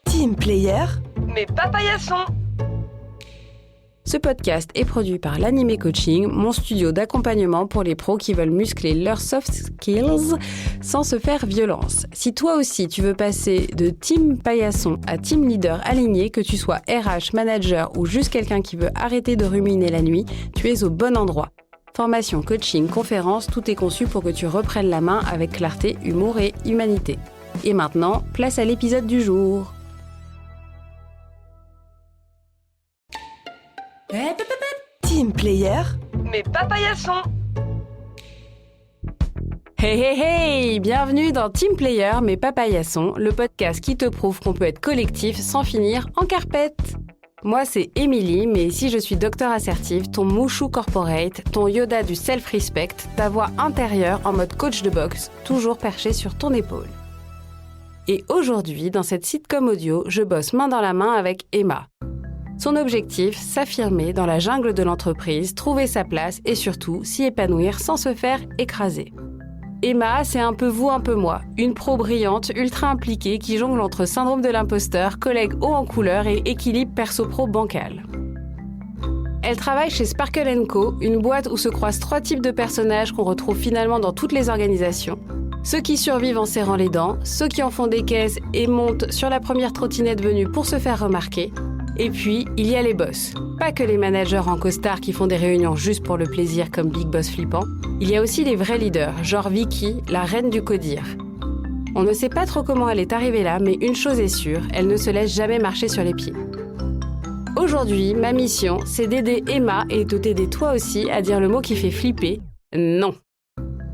Team Player, mais pas paillasson. Ce podcast est produit par l'Animé Coaching, mon studio d'accompagnement pour les pros qui veulent muscler leurs soft skills sans se faire violence. Si toi aussi tu veux passer de team paillasson à team leader aligné, que tu sois RH, manager ou juste quelqu'un qui veut arrêter de ruminer la nuit, tu es au bon endroit. Formation, coaching, conférence, tout est conçu pour que tu reprennes la main avec clarté, humour et humanité. Et maintenant, place à l'épisode du jour. Team Player, Mais pas paillasson. Hey hey hey! Bienvenue dans Team Player mais pas paillasson, le podcast qui te prouve qu'on peut être collectif sans finir en carpette. Moi c'est Émilie, mais ici je suis docteur assertive, ton mouchou corporate, ton Yoda du self-respect, ta voix intérieure en mode coach de boxe, toujours perché sur ton épaule. Et aujourd'hui, dans cette sitcom audio, je bosse main dans la main avec Emma. Son objectif, s'affirmer dans la jungle de l'entreprise, trouver sa place et surtout s'y épanouir sans se faire écraser. Emma, c'est un peu vous, un peu moi. Une pro brillante, ultra impliquée qui jongle entre syndrome de l'imposteur, collègue haut en couleur et équilibre perso-pro bancal. Elle travaille chez Sparkle & Co, une boîte où se croisent 3 types de personnages qu'on retrouve finalement dans toutes les organisations. Ceux qui survivent en serrant les dents, ceux qui en font des caisses et montent sur la première trottinette venue pour se faire remarquer. Et puis, il y a les boss. Pas que les managers en costard qui font des réunions juste pour le plaisir comme Big Boss flippant. Il y a aussi les vrais leaders, genre Vicky, la reine du codir. On ne sait pas trop comment elle est arrivée là, mais une chose est sûre, elle ne se laisse jamais marcher sur les pieds. Aujourd'hui, ma mission, c'est d'aider Emma et de t'aider toi aussi à dire le mot qui fait flipper, non.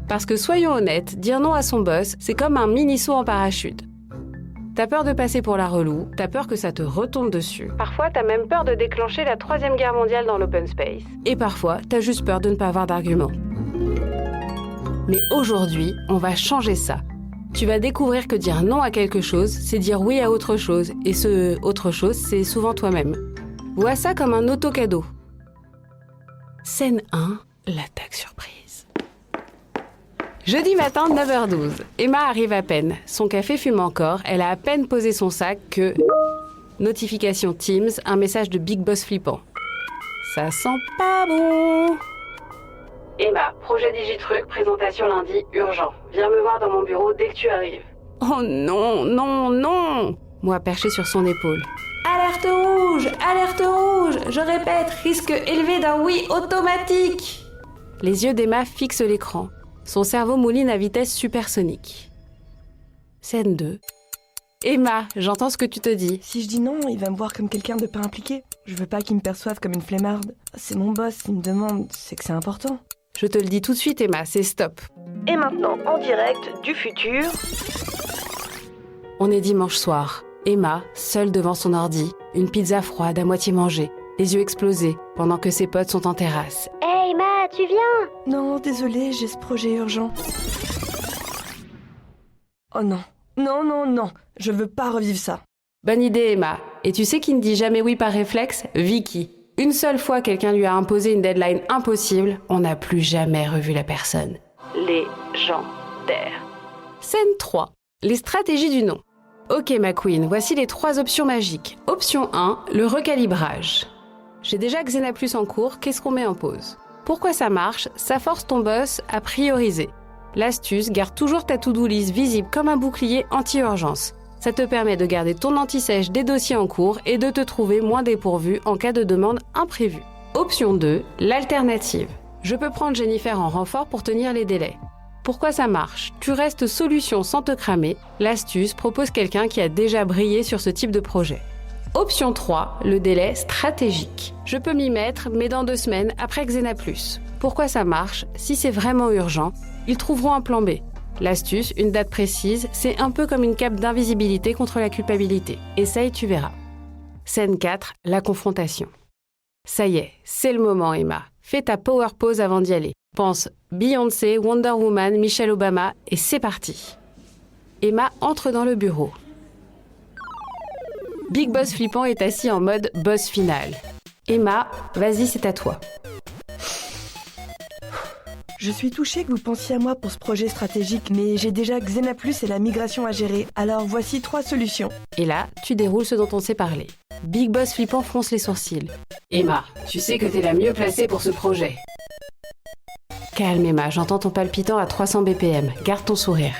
Parce que soyons honnêtes, dire non à son boss, c'est comme un mini saut en parachute. T'as peur de passer pour la relou, t'as peur que ça te retombe dessus. Parfois, t'as même peur de déclencher la 3e guerre mondiale dans l'open space. Et parfois, t'as juste peur de ne pas avoir d'argument. Mais aujourd'hui, on va changer ça. Tu vas découvrir que dire non à quelque chose, c'est dire oui à autre chose. Et ce autre chose, c'est souvent toi-même. Vois ça comme un auto-cadeau. Scène 1, l'attaque surprise. Jeudi matin, 9h12. Emma arrive à peine. Son café fume encore. Elle a à peine posé son sac que... Notification Teams, un message de Big Boss flippant. Ça sent pas bon. Emma, projet Digitruc, présentation lundi, urgent. Viens me voir dans mon bureau dès que tu arrives. Oh non, non, non! Moi perché sur son épaule. Alerte rouge! Alerte rouge! Je répète, risque élevé d'un oui automatique! Les yeux d'Emma fixent l'écran. Son cerveau mouline à vitesse supersonique. Scène 2. Emma, j'entends ce que tu te dis. si je dis non, il va me voir comme quelqu'un de pas impliqué. Je veux pas qu'il me perçoive comme une flemmarde. C'est mon boss, il me demande, c'est que c'est important. Je te le dis tout de suite, Emma, c'est stop. Et maintenant, en direct du futur. On est dimanche soir. Emma, seule devant son ordi, une pizza froide à moitié mangée, les yeux explosés, pendant que ses potes sont en terrasse. Hey Emma, tu viens? Non, désolé, j'ai ce projet urgent. Oh non, non, non, non, je veux pas revivre ça. Bonne idée, Emma. Et tu sais qui ne dit jamais oui par réflexe? Vicky. Une seule fois quelqu'un lui a imposé une deadline impossible, on n'a plus jamais revu la personne. Légendaire. Scène 3. Les stratégies du non. Ok ma queen, voici les 3 options magiques. Option 1, le recalibrage. J'ai déjà Xena Plus en cours, qu'est-ce qu'on met en pause? Pourquoi ça marche? Ça force ton boss à prioriser. L'astuce, garde toujours ta to-do list visible comme un bouclier anti-urgence. Ça te permet de garder ton anti-sèche des dossiers en cours et de te trouver moins dépourvu en cas de demande imprévue. Option 2, l'alternative. Je peux prendre Jennifer en renfort pour tenir les délais. Pourquoi ça marche? Tu restes solution sans te cramer. L'astuce propose quelqu'un qui a déjà brillé sur ce type de projet. Option 3, le délai stratégique. Je peux m'y mettre, mais dans 2 semaines, après Xena Plus. Pourquoi ça marche? Si c'est vraiment urgent, ils trouveront un plan B. L'astuce, une date précise, c'est un peu comme une cape d'invisibilité contre la culpabilité. Essaye, tu verras. Scène 4, la confrontation. Ça y est, c'est le moment, Emma. Fais ta power pose avant d'y aller. Pense Beyoncé, Wonder Woman, Michelle Obama, et c'est parti. Emma entre dans le bureau. Big Boss flippant est assis en mode boss final. Emma, vas-y, c'est à toi. Je suis touchée que vous pensiez à moi pour ce projet stratégique, mais j'ai déjà Xena Plus et la migration à gérer, alors voici 3 solutions. Et là, tu déroules ce dont on s'est parlé. Big Boss flippant fronce les sourcils. Emma, tu sais que t'es la mieux placée pour ce projet. Calme Emma, j'entends ton palpitant à 300 BPM. Garde ton sourire.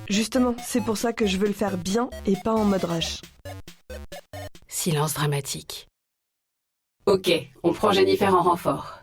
Justement, c'est pour ça que je veux le faire bien et pas en mode rush. Silence dramatique. Ok, on prend Jennifer en renfort.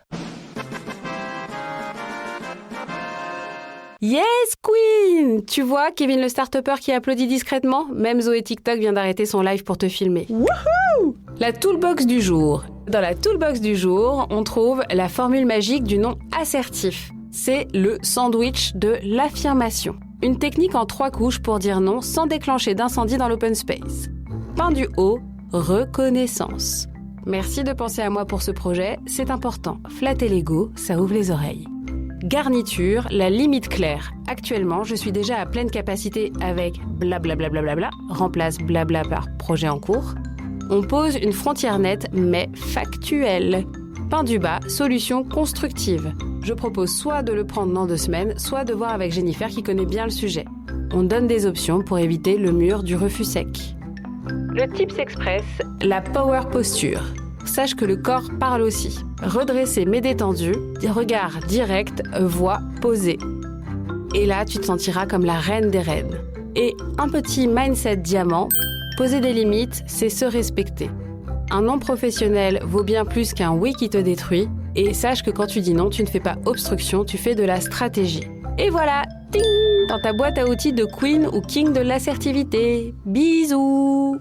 Yes, Queen! Tu vois, Kevin le start-upper qui applaudit discrètement? Même Zoé TikTok vient d'arrêter son live pour te filmer. Wouhou! La toolbox du jour. Dans la toolbox du jour, on trouve la formule magique du nom assertif. C'est le sandwich de l'affirmation. Une technique en 3 couches pour dire non sans déclencher d'incendie dans l'open space. Pain du haut, reconnaissance. Merci de penser à moi pour ce projet, c'est important. Flatter l'ego, ça ouvre les oreilles. Garniture, la limite claire. Actuellement, je suis déjà à pleine capacité avec blablabla, remplace blabla par projet en cours. On pose une frontière nette, mais factuelle. Pain du bas, solution constructive. Je propose soit de le prendre dans 2 semaines, soit de voir avec Jennifer qui connaît bien le sujet. On donne des options pour éviter le mur du refus sec. Le Tips Express, la power posture. Sache que le corps parle aussi. Redressé mais détendu, regard direct, voix posée. Et là, tu te sentiras comme la reine des reines. Et un petit mindset diamant, poser des limites, c'est se respecter. Un non professionnel vaut bien plus qu'un oui qui te détruit. Et sache que quand tu dis non, tu ne fais pas obstruction, tu fais de la stratégie. Et voilà, ting, dans ta boîte à outils de Queen ou King de l'assertivité. Bisous!